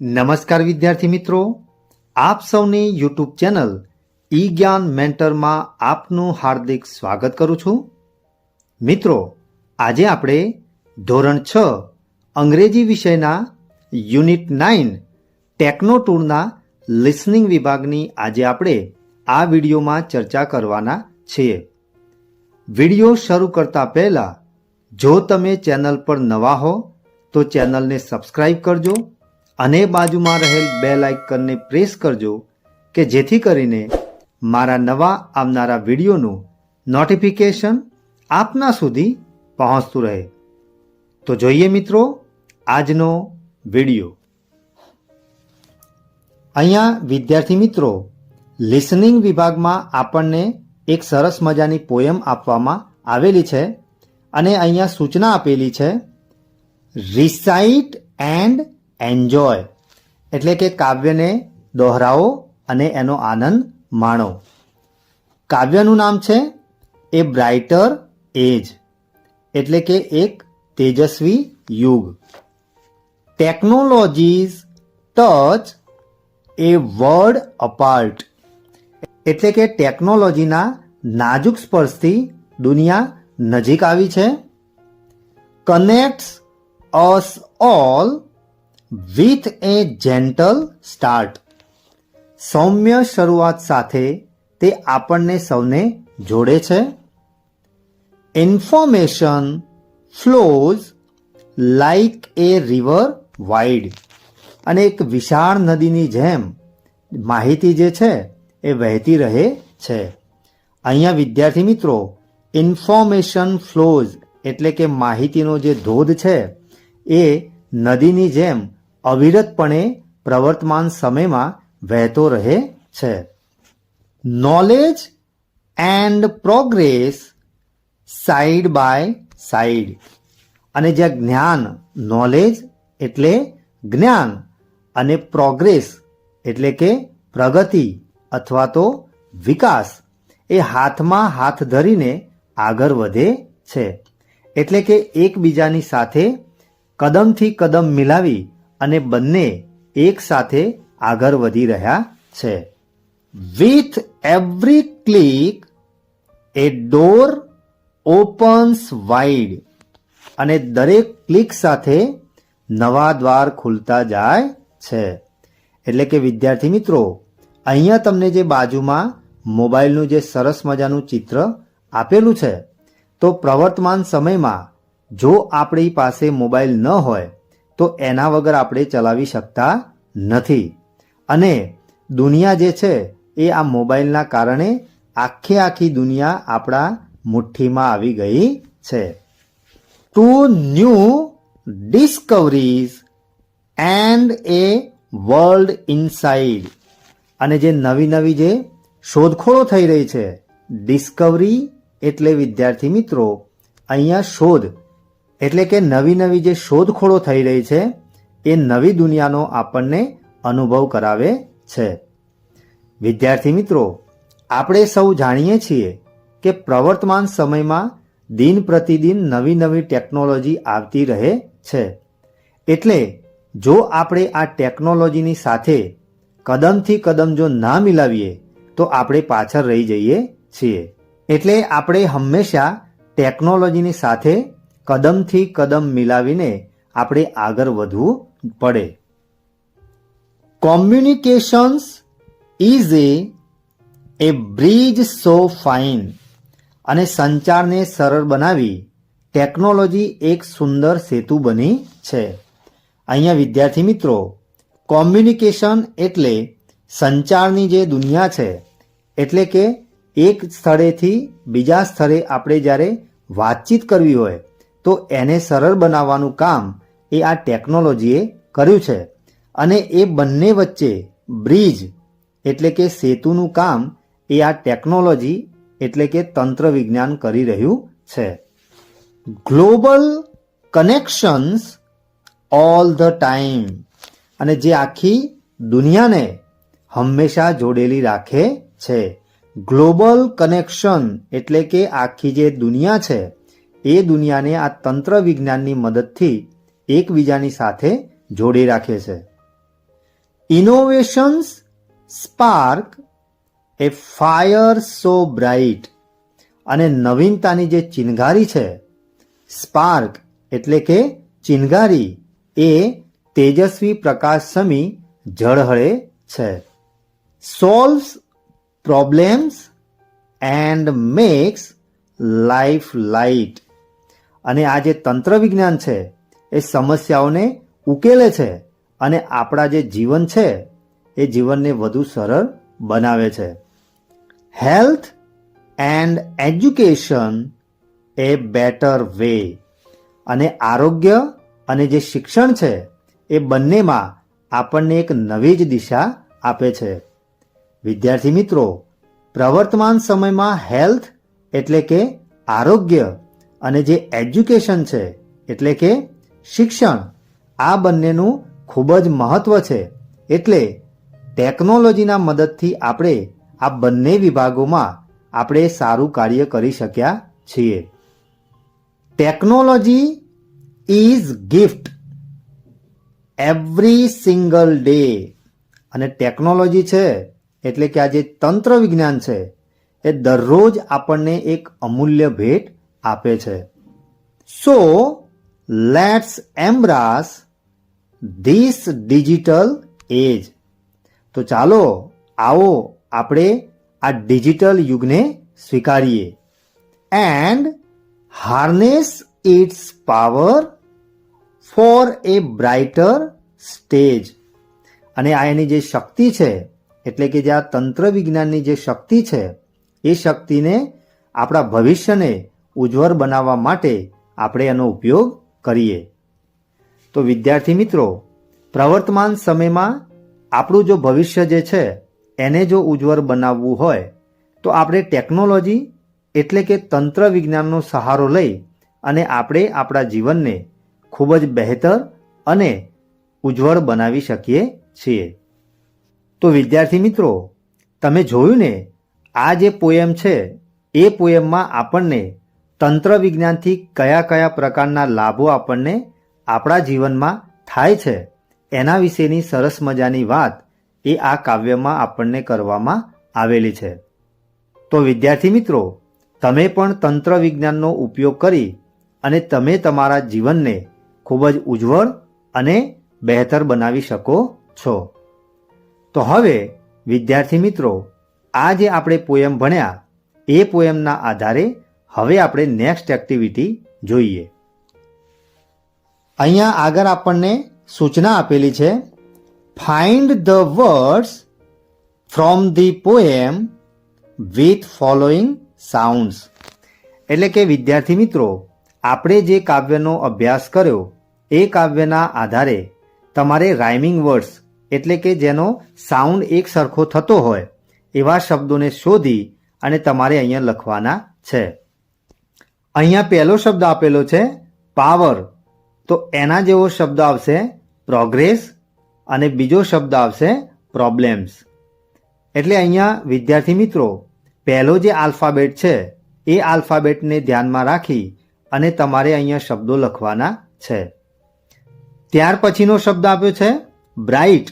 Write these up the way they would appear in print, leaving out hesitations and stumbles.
નમસ્કાર વિદ્યાર્થી મિત્રો, આપ સૌની યુટ્યુબ ચેનલ ઈ જ્ઞાન મેન્ટરમાં આપનું હાર્દિક સ્વાગત કરું છું. મિત્રો, આજે આપણે ધોરણ 6 અંગ્રેજી વિષયના યુનિટ 9 ટેકનો ટૂરના લિસનિંગ વિભાગની આજે આપણે આ વિડીયોમાં ચર્ચા કરવાના છીએ. વિડીયો શરૂ કરતા પહેલા જો તમે ચેનલ પર નવા હો તો ચેનલને સબસ્ક્રાઇબ કરજો અને બાજુમાં રહેલ બેલ આઇકનને પ્રેસ કરજો કે જેથી કરીને મારા નવા આવનારા વિડીયોનું નોટિફિકેશન આપના સુધી પહોંચતું રહે. તો જોઈએ મિત્રો આજનો વિડીયો. અહીંયા વિદ્યાર્થી મિત્રો લિસનિંગ વિભાગમાં આપણને એક સરસ મજાની પોયમ આપવામાં આવેલી છે અને અહીંયા સૂચના આપેલી છે રિસાઇટ એન્ડ એન્જોય, એટલે કે કાવ્યને દોહરાવો અને એનો આનંદ માણો. કાવ્યનું નામ છે એ બ્રાઇટર એજ, એટલે કે એક તેજસ્વી યુગ. Technology's touch a world apart, એટલે કે ટેકનોલોજીના નાજુક સ્પર્શથી દુનિયા નજીક આવી છે. Connects us all with a gentle start, સૌમ્ય શરૂઆત સાથે તે આપણને સૌને જોડે છે. Information flows like a river wide, અને એક વિશાળ નદીની જેમ માહિતી જે છે એ વહેતી રહે છે. અહીંયા વિદ્યાર્થી મિત્રો ઇન્ફોર્મેશન ફ્લોઝ એટલે કે માહિતીનો જે ધોધ છે એ નદીની જેમ અવિરતપણે પ્રવર્તમાન સમયમાં વહેતો રહે છે. Knowledge and progress side by side, અને જ્યાં જ્ઞાન, નોલેજ એટલે જ્ઞાન અને પ્રોગ્રેસ એટલે કે પ્રગતિ અથવા તો વિકાસ એ હાથમાં હાથ ધરીને આગળ વધે છે. એટલે કે એકબીજાની સાથે કદમથી કદમ મિલાવી અને બંને એક સાથે આગળ વધી રહ્યા છે. With every click A door opens wide, અને દરેક ક્લિક સાથે નવા દ્વાર ખુલતા જાય છે. એટલે કે વિદ્યાર્થી મિત્રો અહીંયા તમને જે બાજુમાં મોબાઈલનું જે સરસ મજાનું ચિત્ર આપેલું છે, તો પ્રવર્તમાન સમયમાં જો આપણી પાસે મોબાઈલ ન હોય તો એના વગર આપણે ચલાવી શકતા નથી. અને દુનિયા જે છે એ આ મોબાઈલના કારણે આખી દુનિયા આપણા મુઠ્ઠીમાં આવી ગઈ છે. To new discoveries and a world inside, અને જે નવી જે શોધખોળો થઈ રહી છે, ડિસ્કવરી એટલે વિદ્યાર્થી મિત્રો અહીંયા શોધ, એટલે કે નવી જે શોધખોળો થઈ રહી છે એ નવી દુનિયાનો આપણને અનુભવ કરાવે છે. વિદ્યાર્થી મિત્રો આપણે સૌ જાણીએ છીએ કે પ્રવર્તમાન સમયમાં દિન પ્રતિદિન નવી ટેકનોલોજી આવતી રહે છે. એટલે જો આપણે આ ટેકનોલોજીની સાથે કદમથી કદમ જો ના મિલાવીએ તો આપણે પાછળ રહી જઈએ છીએ. એટલે આપણે હંમેશા ટેકનોલોજીની સાથે કદમથી કદમ મિલાવીને આપણે આગળ વધવું પડે. Communications is A bridge so fine, અને સંચારને સરળ બનાવી ટેકનોલોજી એક સુંદર સેતુ બની છે. અહીંયા વિદ્યાર્થી મિત્રો કોમ્યુનિકેશન એટલે સંચારની જે દુનિયા છે, એટલે કે એક સ્થળેથી બીજા સ્થળે આપણે જ્યારે વાતચીત કરવી હોય તો એને સરળ બનાવવાનું કામ એ આ ટેકનોલોજીએ કર્યું છે. અને એ બંને વચ્ચે બ્રિજ એટલે કે સેતુનું કામ એ આ ટેકનોલોજી એટલે કે તંત્ર વિજ્ઞાન કરી રહ્યું છે. Global connections all the time, અને જે આખી દુનિયાને હંમેશા જોડેલી રાખે છે. ગ્લોબલ કનેક્શન એટલે કે આખી જે દુનિયા છે એ દુનિયાને આ તંત્ર વિજ્ઞાનની મદદથી એકબીજાની સાથે જોડી રાખે છે. ઇનોવેશન્સ સ્પાર્ક એ ફાયર સો બ્રાઇટ. અને નવીનતાની જે ચિનગારી છે, સ્પાર્ક એટલે કે ચિનગારી, એ તેજસ્વી પ્રકાશ સમી ઝળહળે છે. Solves problems and makes life light. અને આ જે તંત્ર વિજ્ઞાન છે એ સમસ્યાઓને ઉકેલે છે અને આપણા જે જીવન છે એ જીવનને વધુ સરળ બનાવે છે. Health and education a better way. અને આરોગ્ય અને જે શિક્ષણ છે એ બંનેમાં આપણને એક નવી જ દિશા આપે છે. વિદ્યાર્થી મિત્રો, પ્રવર્તમાન સમયમાં હેલ્થ એટલે કે આરોગ્ય અને જે એજ્યુકેશન છે એટલે કે શિક્ષણ, આ બંનેનું ખૂબ જ મહત્વ છે. એટલે ટેકનોલોજીના મદદથી આપણે આ બંને વિભાગોમાં આપણે સારું કાર્ય કરી શક્યા છીએ. Technology is gift every single day. અને ટેકનોલોજી છે એટલે કે આ જે તંત્ર વિજ્ઞાન છે એ દરરોજ આપણને એક અમૂલ્ય ભેટ આપે છે. So let's embrace this digital age. તો ચાલો આવો આપણે આ ડિજિટલ યુગને સ્વીકારીએ and harness its power for a brighter stage. અને આ એની જે શક્તિ છે એટલે કે જે આ તંત્ર વિજ્ઞાનની જે શક્તિ છે એ શક્તિને આપણા ભવિષ્યને ઉજ્જવળ બનાવવા માટે આપણે એનો ઉપયોગ કરીએ. તો વિદ્યાર્થી મિત્રો, પ્રવર્તમાન સમયમાં આપણું જો ભવિષ્ય જે છે એને જો ઉજ્જવળ બનાવવું હોય તો આપણે ટેકનોલોજી એટલે કે તંત્ર વિજ્ઞાનનો સહારો લઈ અને આપણે આપણા જીવનને ખૂબ જ બહેતર અને ઉજ્જવળ બનાવી શકીએ છીએ. તો વિદ્યાર્થી મિત્રો, તમે જોયું ને, આ જે પોએમ છે એ પોએમમાં આપણને તંત્ર વિજ્ઞાનથી કયા કયા પ્રકારના લાભો આપણને આપણા જીવનમાં થાય છે એના વિશેની સરસ મજાની વાત એ આ કાવ્યમાં આપણને કરવામાં આવેલી છે. તો વિદ્યાર્થી મિત્રો, તમે પણ તંત્ર વિજ્ઞાનનો ઉપયોગ કરી અને તમે તમારા જીવનને ખૂબ જ ઉજ્જવળ અને બહેતર બનાવી શકો છો. તો હવે વિદ્યાર્થી મિત્રો, આ જે આપણે પોએમ ભણ્યા એ પોએમના આધારે હવે આપણે નેક્સ્ટ એક્ટિવિટી જોઈએ. અહીંયા આગળ આપણને સૂચના આપેલી છે, find the words from the poem with following sounds. એટલે કે વિદ્યાર્થી મિત્રો, આપણે જે કાવ્યનો અભ્યાસ કર્યો એ કાવ્યના આધારે તમારે રાઇમિંગ વર્ડ્સ એટલે કે જેનો સાઉન્ડ એક સરખો થતો હોય એવા શબ્દોને શોધી અને તમારે અહીંયા લખવાના છે. અહીંયા પહેલો શબ્દ આપેલો છે પાવર, તો એના જેવો શબ્દ આવશે પ્રોગ્રેસ અને બીજો શબ્દ આવશે પ્રોબ્લેમ્સ. એટલે અહીંયા વિદ્યાર્થી મિત્રો, પહેલો જે આલ્ફાબેટ છે એ આલ્ફાબેટને ધ્યાનમાં રાખી અને તમારે અહીંયા શબ્દો લખવાના છે. ત્યાર પછીનો શબ્દ આપ્યો છે બ્રાઇટ,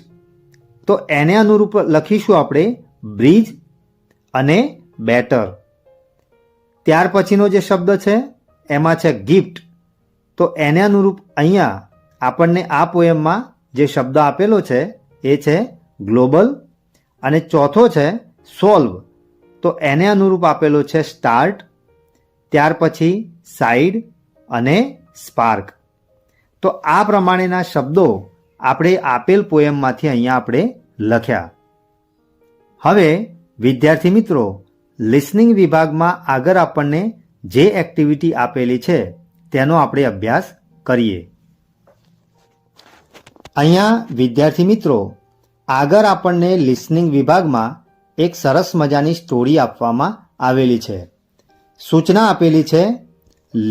તો એને અનુરૂપ લખીશું આપણે બ્રિજ અને બેટર. ત્યાર પછીનો જે શબ્દ છે એમાં છે ગિફ્ટ, તો એને અનુરૂપ અહીંયા આપણને આ પોએમમાં જે શબ્દ આપેલો છે એ છે ગ્લોબલ. અને ચોથો છે સોલ્વ, તો એને અનુરૂપ આપેલો છે સ્ટાર્ટ. ત્યાર પછી સાઇડ અને સ્પાર્ક. તો આ પ્રમાણેના શબ્દો આપણે આપેલ પોએમમાંથી અહીંયા આપણે લખ્યા. હવે વિદ્યાર્થી મિત્રો, લિસનિંગ વિભાગમાં આગળ આપણને જે એક્ટિવિટી આપેલી છે તેનો આપણે અભ્યાસ કરીએ. અહીંયા વિદ્યાર્થી મિત્રો, આગળ આપણને લિસનિંગ વિભાગમાં એક સરસ મજાની સ્ટોરી આપવામાં આવેલી છે. સૂચના આપેલી છે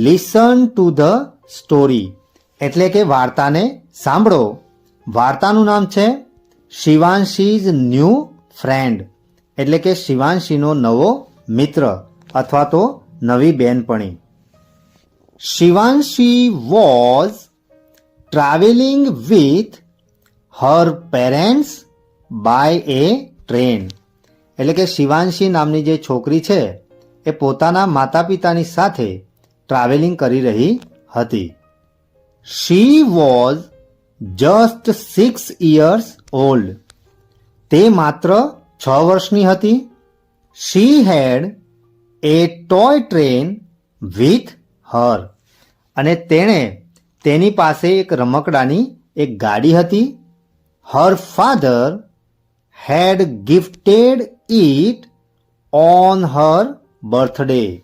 લિસન ટુ ધ સ્ટોરી, એટલે કે વાર્તાને સાંભળો. વાર્તાનું નામ છે શિવાંશીઝ ન્યૂ ફ્રેન્ડ, એટલે કે શિવાંશીનો નવો મિત્ર અથવા તો નવી બેનપણી. Shivanshi was travelling with her parents by a train. એટલે કે શિવાંશી નામની જે છોકરી છે એ પોતાના માતા પિતાની સાથે ટ્રાવેલિંગ કરી રહી હતી. She was just 6 years old. તે માત્ર 6 વર્ષની હતી. She had a toy train with her. અને તેણે તેની પાસે એક રમકડાની એક ગાડી હતી. Her father had gifted it on her birthday.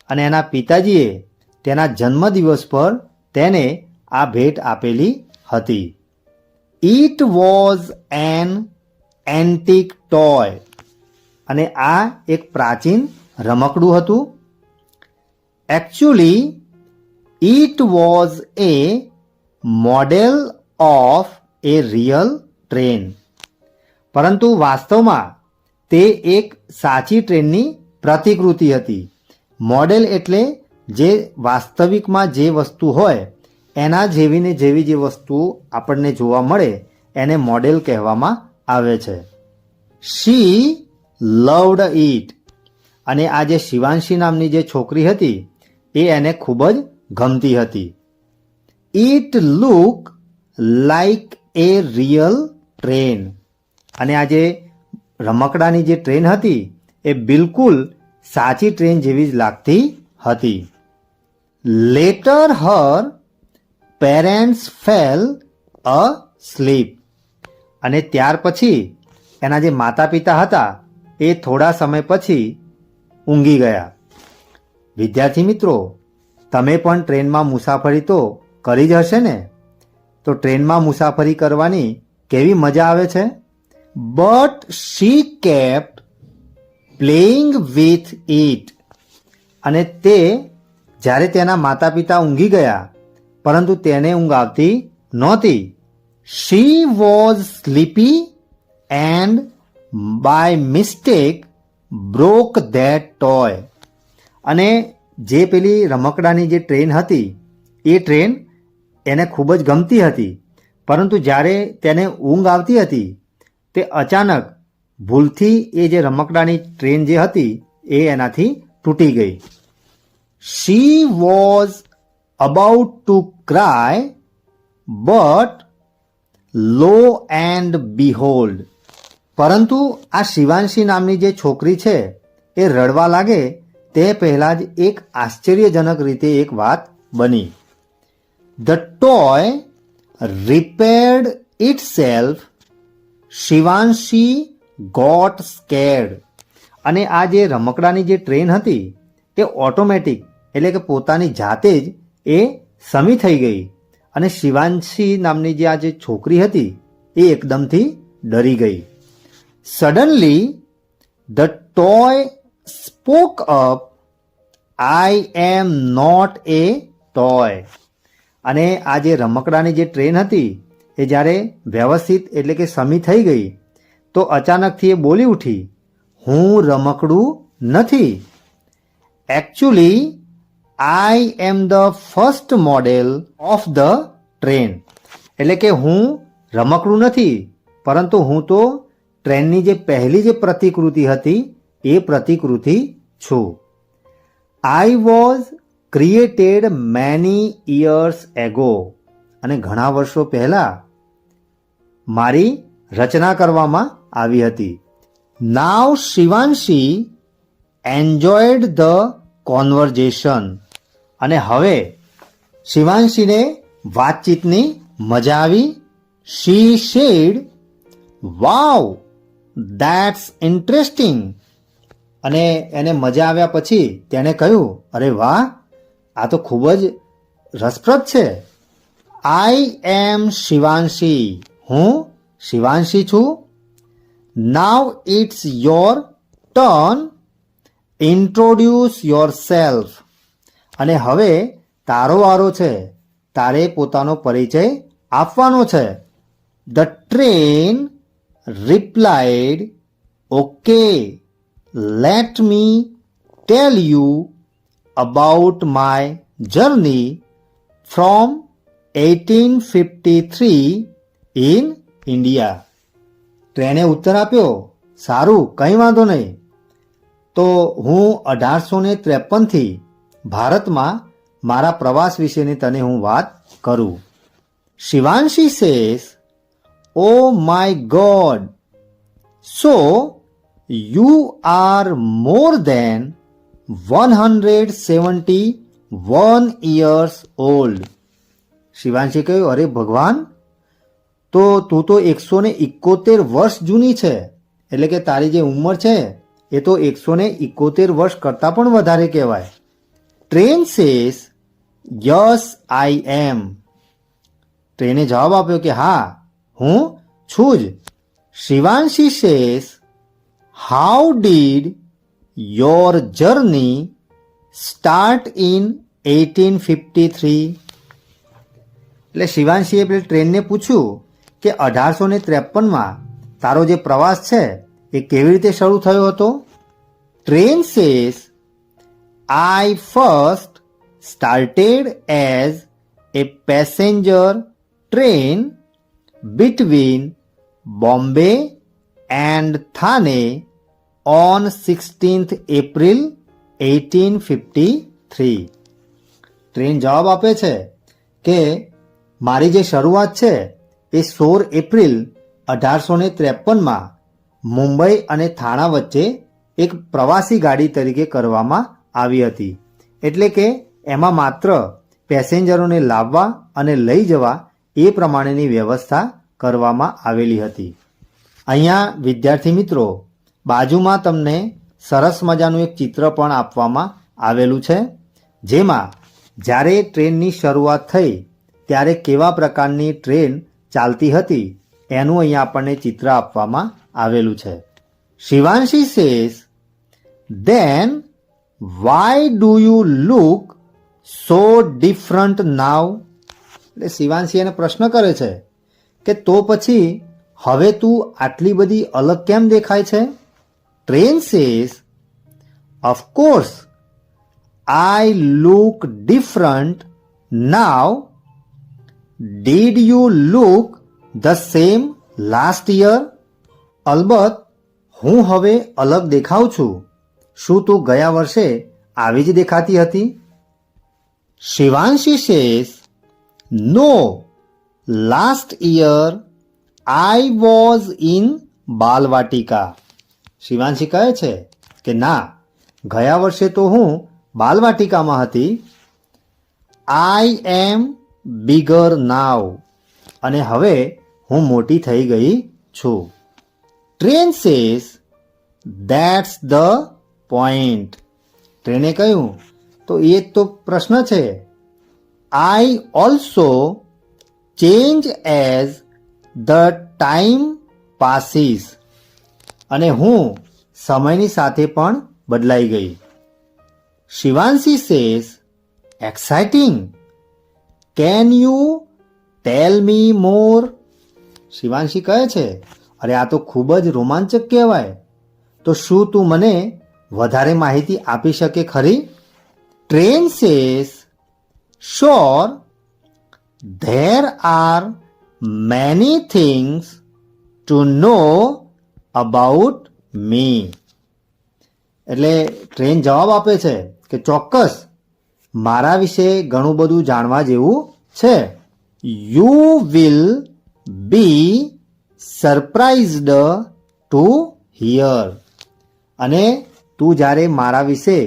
અને એના પિતાજીએ તેના જન્મદિવસ પર તેને આ ભેટ આપેલી હતી. It was an antique toy. અને આ એક પ્રાચીન રમકડું હતું. Actually it was A model of A real train. પરંતુ વાસ્તવમાં તે એક સાચી ટ્રેનની પ્રતિકૃતિ હતી. મોડેલ એટલે જે વાસ્તવિકમાં જે વસ્તુ હોય એના જેવીને જેવી જે વસ્તુ આપણને જોવા મળે એને મોડેલ કહેવામાં આવે છે. શી લવડ ઇટ. અને આ જે શિવાંશી નામની જે છોકરી હતી એ એને ખૂબ જ ગમતી હતી. It look like A real train. અને આ જે રમકડાની જે ટ્રેન હતી એ બિલકુલ સાચી ટ્રેન જેવી જ લાગતી હતી. લેટર હર પેરેન્ટ્સ ફેલ અ સ્લીપ. અને ત્યાર પછી એના જે માતા પિતા હતા એ થોડા સમય પછી ઊંઘી ગયા. વિદ્યાર્થી મિત્રો, તમે પણ ટ્રેનમાં મુસાફરી તો કરી જ હશે ને? તો ટ્રેનમાં મુસાફરી કરવાની કેવી મજા આવે છે? But she kept playing with it. અને તે જ્યારે તેના માતા પિતા ઊંઘી ગયા પરંતુ તેને ઊંઘ આવતી નહોતી. She was sleepy and by mistake broke that toy. અને જે પેલી રમકડાની જે ટ્રેન હતી એ ટ્રેન એને ખૂબ જ ગમતી હતી. પરંતુ જ્યારે તેને ઊંઘ આવતી હતી તે અચાનક ભૂલથી એ જે રમકડાની ટ્રેન જે હતી એ એનાથી તૂટી ગઈ. She was about to cry but lo and behold. પરંતુ આ શિવાંશી નામની જે છોકરી છે એ રડવા લાગે તે પહેલાં જ એક આશ્ચર્યજનક રીતે એક વાત બની. The toy repaired itself. Shivanshi got scared. અને આ જે રમકડાની જે ટ્રેન હતી એ ઓટોમેટિક એટલે કે પોતાની જાતે જ એ સમી થઈ ગઈ. અને શિવાંશી નામની જે આ જે છોકરી હતી એ એકદમથી ડરી ગઈ. Suddenly the toy spoke up. I am not a toy. અને આ જે રમકડાની જે ટ્રેન હતી એ જ્યારે વ્યવસ્થિત એટલે કે સમી થઈ ગઈ તો અચાનકથી એ બોલી ઉઠી, હું રમકડું નથી. Actually I am the first model of the train. એટલે કે હું રમકડું નથી પરંતુ હું તો ટ્રેનની જે પહેલી જે પ્રતિકૃતિ હતી એ પ્રતિકૃતિ છું. I was created many years ago. અને ઘણા વર્ષો પહેલાં મારી રચના કરવામાં આવી હતી. Now Shivanshi enjoyed the conversation. અને હવે શિવાંશીને વાતચીતની મજા આવી. She said, wow that's interesting. અને એને મજા આવ્યા પછી તેણે કહ્યું, અરે વાહ, આ તો ખૂબ જ રસપ્રદ છે. આઈ એમ શિવાંશી. હું શિવાંશી છું. Now it's your turn. Introduce yourself. અને હવે તારો વારો છે, તારે પોતાનો પરિચય આપવાનો છે. The train replied, okay, let me tell you about my journey from 1853 in India. ટ્રેને ઉત્તર આપ્યો, સારું, કંઈ વાંધો નહીં. તો હું 1853થી ભારતમાં મારા પ્રવાસ વિશેની તને હું વાત કરું. Shivanshi says, oh my god, so you are more than 171 years old. Shivanshi કહ્યું, અરે ભગવાન, તો તું તો 171 વર્ષ જૂની છે, એટલે કે તારી જે ઉંમર છે એ તો 171 વર્ષ કરતાં પણ વધારે કહેવાય. ટ્રેન સેઝ, યસ આઈ એમ. ટ્રેને જવાબ આપ્યો કે હા, હું છું જ. Shivanshi says, how did your journey start in 1853? એટલે શિવાંશીએ પેલી ટ્રેનને પૂછ્યું કે 1853માં તારો જે પ્રવાસ છે એ કેવી રીતે શરૂ થયો હતો? Train says, I first started as a passenger train between Bombay and Thane on 16th April 1853. Train જવાબ આપે છે કે મારી જે શરૂઆત છે એ 16 એપ્રિલ 1853માં મુંબઈ અને થાણા વચ્ચે એક પ્રવાસી ગાડી તરીકે કરવામાં આવી હતી. એટલે કે એમાં માત્ર પેસેન્જરોને લાવવા અને લઈ જવા એ પ્રમાણેની વ્યવસ્થા કરવામાં આવેલી હતી. અહીંયા વિદ્યાર્થી મિત્રો, બાજુમાં તમને સરસ મજાનું એક ચિત્ર પણ આપવામાં આવેલું છે, જેમાં જ્યારે ટ્રેનની શરૂઆત થઈ ત્યારે કેવા પ્રકારની ટ્રેન ચાલતી હતી એનું અહીંયા આપણને ચિત્ર આપવામાં આવેલું છે. Shivanshi says, then why do you look so different now? એટલે શિવાંશી એને પ્રશ્ન કરે છે કે તો પછી હવે તું આટલી બધી અલગ કેમ દેખાય છે? Train says, of course I look different now. Did you look the same last year? અલબત્ત હું હવે અલગ દેખાઉં છું. શું તું ગયા વર્ષે આવી જ દેખાતી હતી? Shivanshi says, no, last year I was in Balvatika. Shivanshi કહે છે કે ના, ગયા વર્ષે તો હું બાલવાટિકામાં હતી. I am bigger now. અને હવે હું મોટી થઈ ગઈ છું. Train says, that's the point. ટ્રેને કહ્યું, તો એ જ તો પ્રશ્ન છે. I also change as the time passes. અને હું સમયની સાથે પણ બદલાઈ ગઈ. Shivanshi says, exciting, can you tell me more? Shivanshi કહે છે, અરે આ તો ખૂબ જ રોમાંચક કહેવાય. તો શું તું મને વધારે માહિતી આપી શકે ખરી? Train says, sure, there are many things to know about me. એટલે ટ્રેન જવાબ આપે છે કે ચોક્કસ, મારા વિશે ઘણું બધું જાણવા જેવું છે. You will be surprised to hear. અને તું જ્યારે મારા વિશે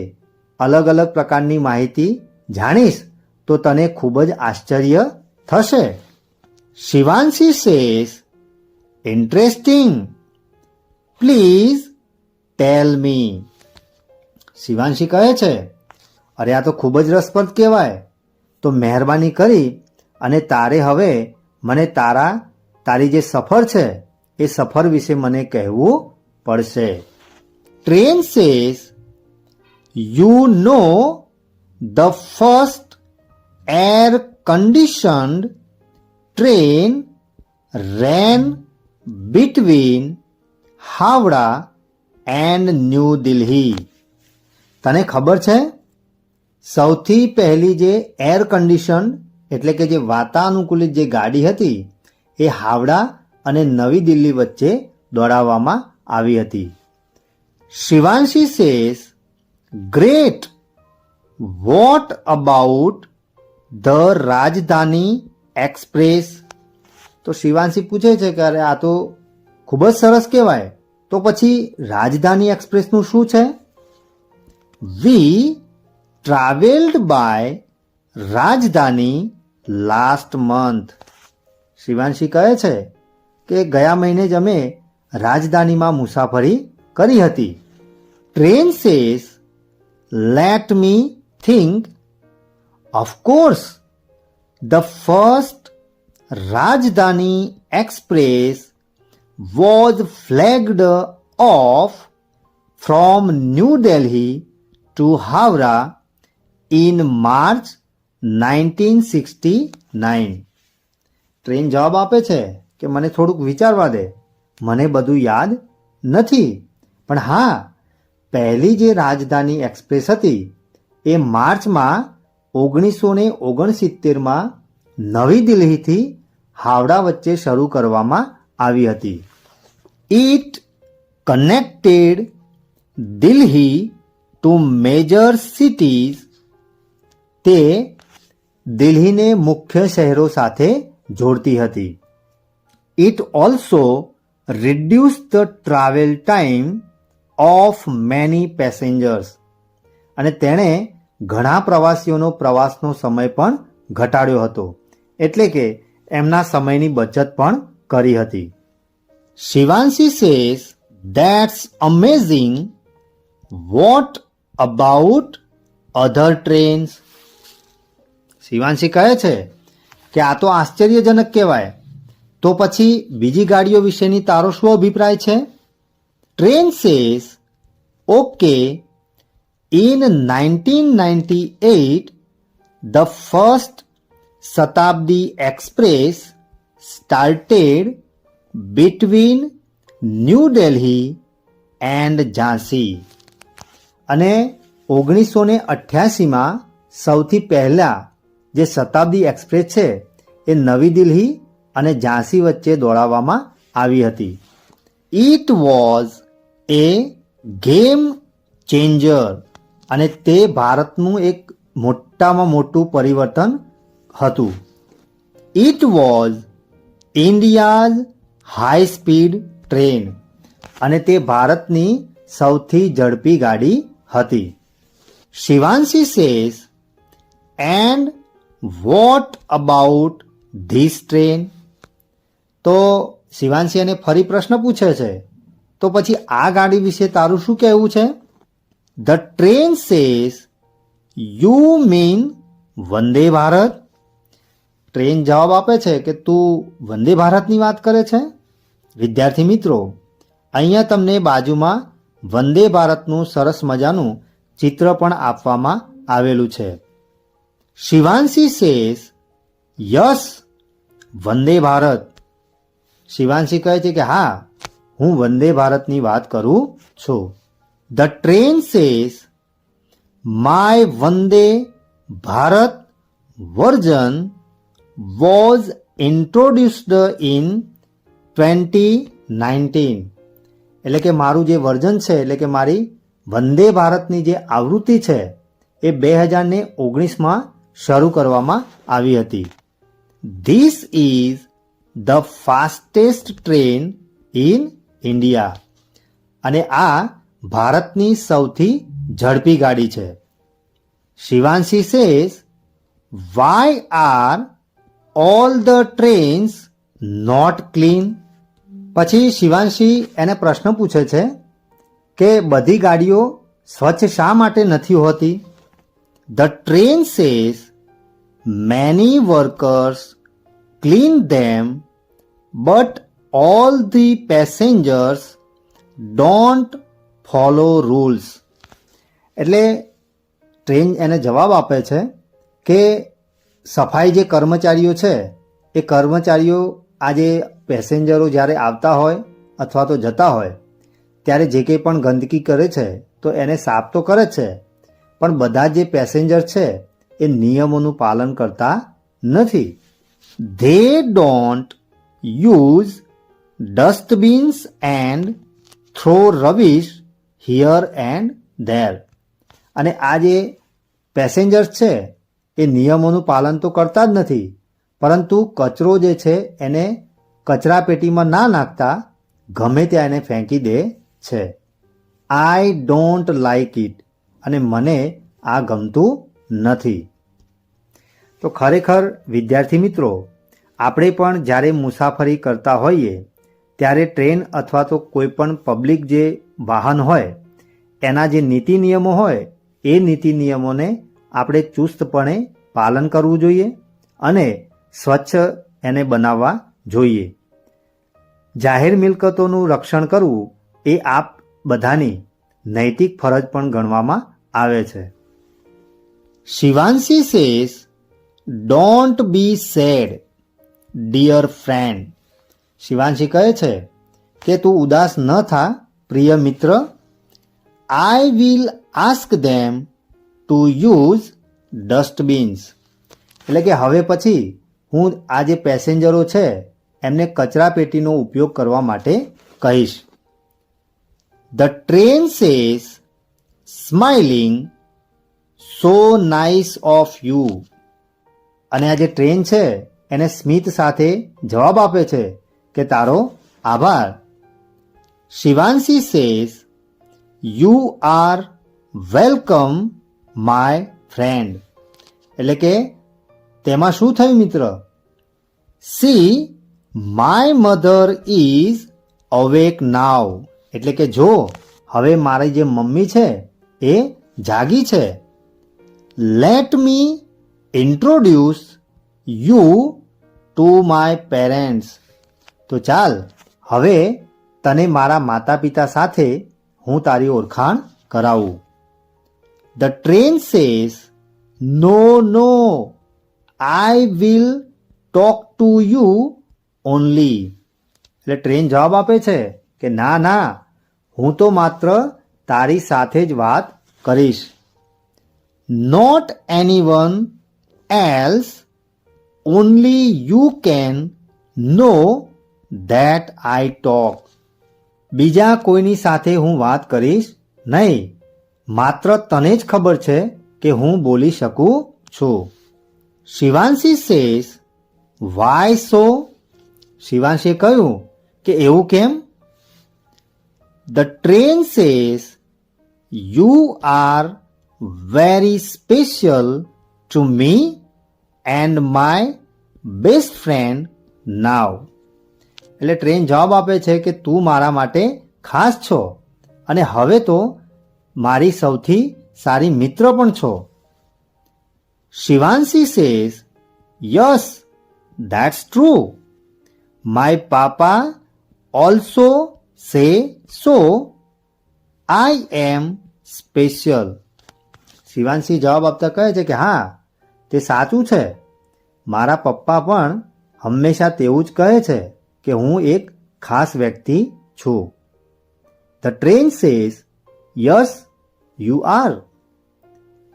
અલગ અલગ પ્રકારની માહિતી જાણીશ તો તને ખૂબ જ આશ્ચર્ય થશે. Shivanshi says, interesting, please tell me. Shivanshi કહે છે, અરે આ તો ખૂબ જ રસપ્રદ કહેવાય. તો મહેરબાની કરી અને તારે હવે મને તારી જે સફર છે એ સફર વિશે મને કહેવું પડશે. Train says, you know the first air conditioned train rain between Howrah and new Delhi. તને ખબર છે, સૌથી પહેલી જે એર કન્ડિશન એટલે કે જે વાતાનુકૂલિત જે ગાડી હતી એ હાવડા અને નવી દિલ્હી વચ્ચે દોડાવવામાં આવી હતી. Shivanshi says, great, what about the રાજધાની એક્સપ્રેસ? તો શિવાંશી પૂછે છે કે અરે આ તો ખૂબ જ સરસ કહેવાય, તો પછી રાજધાની એક્સપ્રેસનું શું છે? વી ટ્રાવેલ્ડ બાય રાજધાની લાસ્ટ મંથ. શિવાંશી કહે છે કે ગયા મહિને જ અમે રાજધાનીમાં મુસાફરી કરી હતી. Train says, let me think, of course the first રાજધાની express was flagged off from New Delhi to Howrah in March 1969. Train જવાબ આપે છે કે મને થોડુંક વિચારવા દે, મને બધું યાદ નથી, પણ હા, પહેલી જે રાજધાની એક્સપ્રેસ હતી એ માર્ચમાં 1969માં નવી દિલ્હીથી હાવડા વચ્ચે શરૂ કરવામાં આવી હતી. It connected Delhi to major cities. તે દિલ્હીને મુખ્ય શહેરો સાથે જોડતી હતી. It also reduce the travel time of many passengers. અને તેણે ઘણા પ્રવાસીઓનો પ્રવાસનો સમય પણ ઘટાડ્યો હતો, એટલે કે એમના સમયની બચત પણ કરી હતી. Shivanshi says, that's amazing, what about other trains? Shivanshi કહે છે કે આ તો આશ્ચર્યજનક કહેવાય, તો પછી બીજી ગાડીઓ વિશેની તારો શું અભિપ્રાય છે? Train says, okay, in 1998 the first Shatabdi express started between New Delhi and Jhansi. અને 1988માં સૌથી પહેલા જે શતાબ્દી એક્સપ્રેસ છે એ નવી દિલ્હી અને ઝાંસી વચ્ચે દોડાવવામાં આવી હતી. It was A game changer. અને તે ભારતનું એક મોટામાં મોટું પરિવર્તન હતું. It was India's high speed train. અને તે ભારતની સૌથી ઝડપી ગાડી હતી. Shivanshi says, and what about this train? તો શિવાંશી એને ફરી પ્રશ્ન પૂછે છે, તો પછી આ ગાડી વિશે તારું શું કહેવું છે? The train says, you mean Vande Bharat? Train જવાબ આપે છે કે તું વંદે ભારતની વાત કરે છે? વિદ્યાર્થી મિત્રો, અહીંયા તમને બાજુમાં વંદે ભારતનું સરસ મજાનું ચિત્ર પણ આપવામાં આવેલું છે. Shivanshi says, yes, Vande Bharat. શિવાંશી કહે છે કે હા, હું વંદે ભારતની વાત કરું છું. The train says, my Vande Bharat version was introduced in 2019. એટલે કે મારું જે વર્ઝન છે, એટલે કે મારી વંદે ભારતની જે આવૃત્તિ છે એ 2019માં શરૂ કરવામાં આવી હતી. This is the fastest train in India. અને આ ભારતની સૌથી ઝડપી ગાડી છે. Shivanshi says, why are all the trains not clean? પછી શિવાંશી એને પ્રશ્ન પૂછે છે કે બધી ગાડીઓ સ્વચ્છ શા માટે નથી હોતી? The train says, many workers clean them but all the passengers don't follow rules. એટલે ટ્રેન એને જવાબ આપે છે કે સફાઈ જે કર્મચારીઓ છે એ કર્મચારીઓ આજે પેસેન્જરો જ્યારે આવતા હોય અથવા તો જતા હોય ત્યારે જે કંઈ પણ ગંદકી કરે છે તો એને સાફ તો કરે છે, પણ બધા જે પેસેન્જર છે એ નિયમોનું પાલન કરતા નથી. They don't use dustbins and throw rubbish here and there. અને આ જે પેસેન્જર્સ છે એ નિયમોનું પાલન તો કરતા જ નથી, પરંતુ કચરો જે છે એને કચરા પેટીમાં ના નાખતા ગમે ત્યાં એને ફેંકી દે છે. I don't like it. અને મને આ ગમતું નથી. તો ખરેખર વિદ્યાર્થી મિત્રો, આપણે પણ જ્યારે મુસાફરી કરતા હોઈએ ત્યારે ટ્રેન અથવા તો કોઈ પણ પબ્લિક જે વાહન હોય એના જે નીતિ નિયમો હોય એ નીતિ નિયમોને આપણે ચુસ્તપણે પાલન કરવું જોઈએ અને સ્વચ્છ એને બનાવવા જોઈએ. જાહેર મિલકતોનું રક્ષણ કરવું એ આપ બધાની નૈતિક ફરજ પણ ગણવામાં આવે છે. Shivanshi says, don't be sad dear friend. Shivanshi કહે છે કે તું ઉદાસ ન થા પ્રિય મિત્ર. I will ask them to use dustbins. એટલે કે હવે પછી હું આ જે પેસેન્જરો છે એમને કચરા પેટીનો ઉપયોગ કરવા માટે કહીશ. The train says, smiling, so nice of you. અને આ જે ટ્રેન છે એને સ્મિત સાથે જવાબ આપે છે કે તારો આભાર. Shivanshi says, you are welcome my friend. એટલે કે તેમાં શું થયું મિત્ર? See, my mother is awake now. એટલે કે જો હવે મારી જે મમ્મી છે એ જાગી છે. Let me introduce you to my parents. તો ચાલ હવે તને મારા માતા પિતા સાથે હું તારી ઓળખાણ કરાવું. The train says, no no, I will talk to you only. એટલે ટ્રેન જવાબ આપે છે કે ના ના, હું તો માત્ર તારી સાથે જ વાત કરીશ. Not anyone else, only you can know that I talk. બીજા કોઈની સાથે હું વાત કરીશ નહીં, માત્ર તને જ ખબર છે કે હું બોલી શકું છું. શિવાંશી સેઝ, વાય સો. શિવાંશીએ કહ્યું કે એવું કેમ? The train says, you are very special to me and my best friend now. એટલે ટ્રેન જવાબ આપે છે કે તું મારા માટે ખાસ છો અને હવે તો મારી સૌથી સારી મિત્ર પણ છો. Shivanshi says, yes that's true, my papa also સે સો, આઈ એમ સ્પેશિયલ. શિવાંશી જવાબ આપતા કહે છે કે હા, તે સાચું છે, મારા પપ્પા પણ હંમેશા તેવું જ કહે છે કે હું એક ખાસ વ્યક્તિ છું. The train says, yes you are.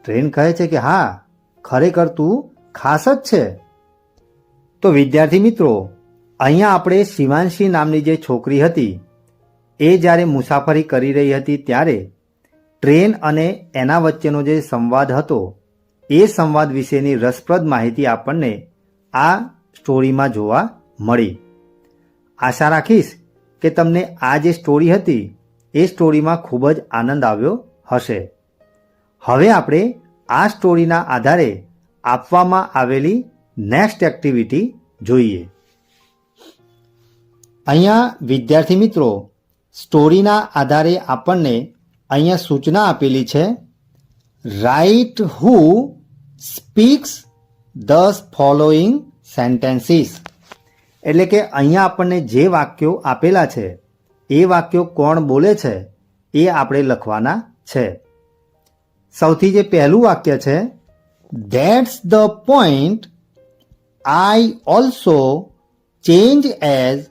Train કહે છે કે હા, ખરેખર તું ખાસ જ છે. તો વિદ્યાર્થી મિત્રો, અહીંયા આપણે શિવાંશી નામની જે છોકરી હતી એ જ્યારે મુસાફરી કરી રહી હતી ત્યારે ટ્રેન અને એના વચ્ચેનો જે સંવાદ હતો એ સંવાદ વિશેની રસપ્રદ માહિતી આપણને આ સ્ટોરીમાં જોવા મળી. આશા રાખીશ કે તમને આ જે સ્ટોરી હતી એ સ્ટોરીમાં ખૂબ જ આનંદ આવ્યો હશે. હવે આપણે આ સ્ટોરીના આધારે આપવામાં આવેલી નેક્સ્ટ એક્ટિવિટી જોઈએ. અહીંયા વિદ્યાર્થી મિત્રો, સ્ટોરીના આધારે આપણને અહીંયા સૂચના આપેલી છે. Write who speaks the following sentences. એટલે કે અહીંયા આપણને જે વાક્યો આપેલા છે એ વાક્યો કોણ બોલે છે એ આપણે લખવાના છે. સૌથી જે પહેલું વાક્ય છે, that's the point, I also change as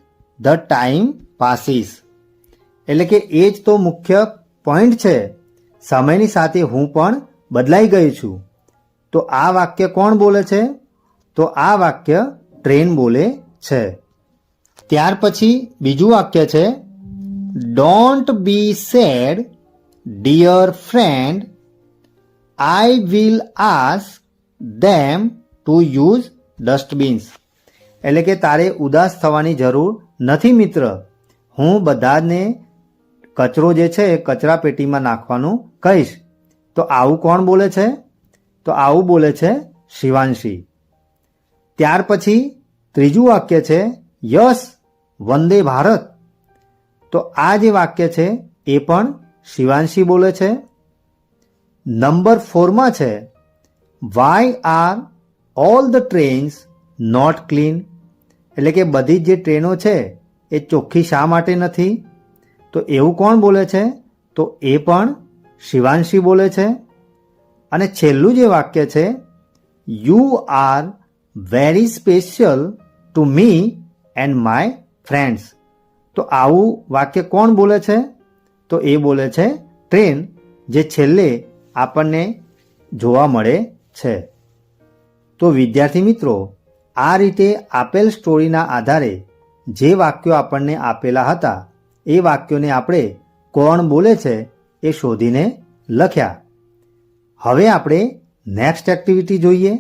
the time passes. એટલે કે એ જ તો મુખ્ય પોઈન્ટ છે, સમયની સાથે હું પણ બદલાઈ ગઈ છું. તો આ વાક્ય કોણ બોલે છે? તો આ વાક્ય ટ્રેન બોલે છે. ત્યાર પછી બીજું વાક્ય છે, don't be sad dear friend, I will ask them to use dustbins. એટલે કે તારે ઉદાસ થવાની જરૂર નથી મિત્ર, હું બધાને કચરો જે છે એ કચરા પેટીમાં નાખવાનું કહીશ. તો આવું કોણ બોલે છે? તો આવું બોલે છે શિવાંશી. ત્યાર પછી ત્રીજું વાક્ય છે, યસ વંદે ભારત. તો આ જે વાક્ય છે એ પણ શિવાંશી બોલે છે. નંબર 4માં છે, why are all the trains not clean. એટલે કે બધી જે ટ્રેનો છે એ ચોખ્ખી શા માટે નથી? તો એવું કોણ બોલે છે? તો એ પણ શિવાંશી બોલે છે. અને છેલ્લું જે વાક્ય છે, you are very special to me and my friends. તો આવું વાક્ય કોણ બોલે છે? તો એ બોલે છે ટ્રેન, જે છેલ્લે આપણને જોવા મળે છે. તો વિદ્યાર્થી મિત્રો, આ રીતે આપેલ સ્ટોરીના આધારે જે વાક્યો આપણને આપેલા હતા એ વાક્યોને આપણે કોણ બોલે છે એ શોધીને લખ્યા. હવે આપણે નેક્સ્ટ એક્ટિવિટી જોઈએ.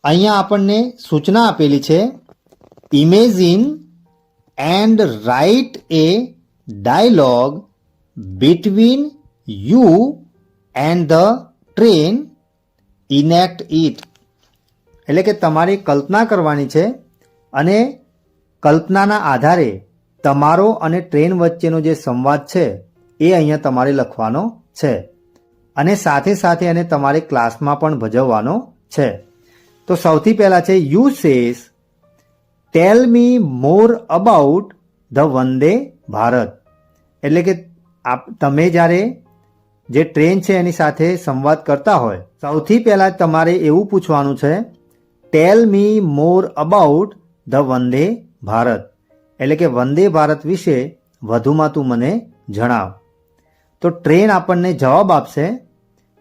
અહીંયા આપણને સૂચના આપેલી છે, imagine and write A dialogue between you and the train, enact it. એટલે કે તમારે કલ્પના કરવાની છે અને કલ્પનાના આધારે તમારો અને ટ્રેન વચ્ચેનો જે સંવાદ છે એ અહીંયા તમારે લખવાનો છે અને સાથે સાથે એને તમારે ક્લાસમાં પણ ભજવવાનો છે. તો સૌથી પહેલાં છે, you says tell me more about the Vande Bharat. એટલે કે તમે જ્યારે જે ટ્રેન છે એની સાથે સંવાદ કરતા હોય, સૌથી પહેલાં તમારે એવું પૂછવાનું છે, ટેલ me more about the Vande Bharat. એટલે કે વંદે ભારત વિશે વધુમાં તું મને જણાવ. તો ટ્રેન આપણને જવાબ આપશે,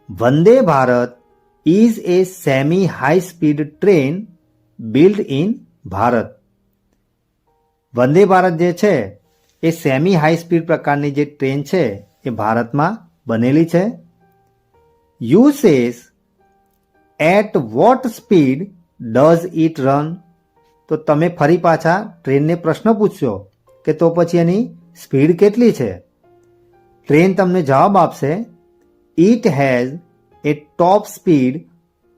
Vande Bharat is a semi high speed train build in Bharat. Vande Bharat જે છે એ સેમી હાઈ સ્પીડ પ્રકારની જે ટ્રેન છે એ ભારતમાં બનેલી છે. You says at what speed does it run. તો તમે ફરી પાછા ટ્રેનને પ્રશ્ન પૂછશો કે તો પછી એની સ્પીડ કેટલી છે? ટ્રેન તમને જવાબ આપશે, it has a top speed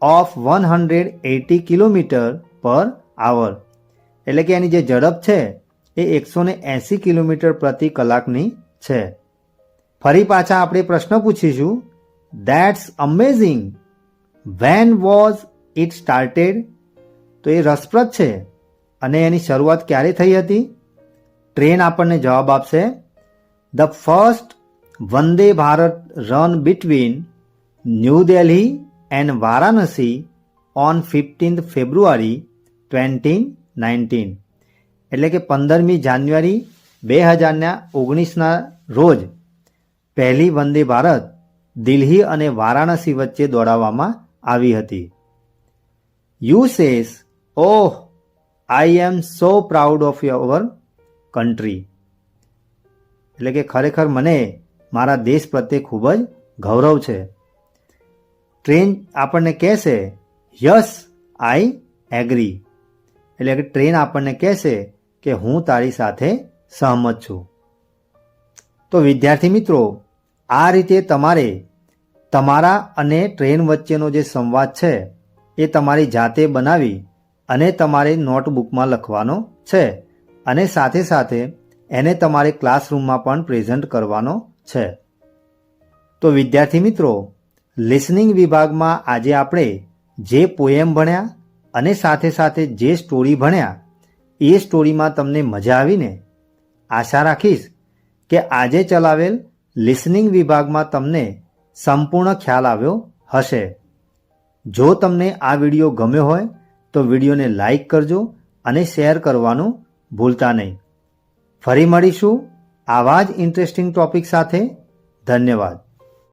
of 180 kilometre પર આવર. એટલે કે એની જે ઝડપ છે એ 180 કિલોમીટર પ્રતિ કલાકની છે. ફરી પાછા આપણે પ્રશ્ન પૂછીશું, that's amazing, when was it started. તો એ રસપ્રદ છે અને એની શરૂઆત ક્યારે થઈ હતી? ટ્રેન આપણને જવાબ આપશે, the first Vande Bharat run between new Delhi and Varanasi on 15th ફેબ્રુઆરી 2019. એટલે કે 15મી જાન્યુઆરી 2019ના રોજ પહેલી વંદે ભારત દિલ્હી અને વારાણસી વચ્ચે દોડાવવામાં આવી હતી. You says, oh I am so proud of your country. એટલે કે ખરેખર મને મારા દેશ પ્રત્યે ખૂબ જ ગૌરવ છે. ટ્રેન આપણને કહેશે, યસ આઈ એગ્રી. એટલે કે ટ્રેન આપણને કહેશે કે હું તારી સાથે સહમત છું. તો વિદ્યાર્થી મિત્રો, આ રીતે તમારે તમારા અને ટ્રેન વચ્ચેનો જે સંવાદ છે એ તમારી જાતે બનાવી અને તમારે નોટબુકમાં લખવાનો છે અને સાથે સાથે એને તમારે ક્લાસરૂમમાં પણ પ્રેઝન્ટ કરવાનો છે. તો વિદ્યાર્થી મિત્રો, લિસનિંગ વિભાગમાં આજે આપણે જે પોએમ ભણ્યા અને સાથે સાથે જે સ્ટોરી ભણ્યા એ સ્ટોરીમાં તમને મજા આવીને? આશા રાખીશ કે આજે ચલાવેલ લિસનિંગ વિભાગમાં તમને સંપૂર્ણ ખ્યાલ આવ્યો હશે. જો તમને આ વિડીયો ગમ્યો હોય તો વિડીયોને લાઈક કરજો અને શેર કરવાનું ભૂલતા નહીં. ફરી મળીશું આવા જ ઇન્ટરેસ્ટિંગ ટોપિક સાથે. ધન્યવાદ.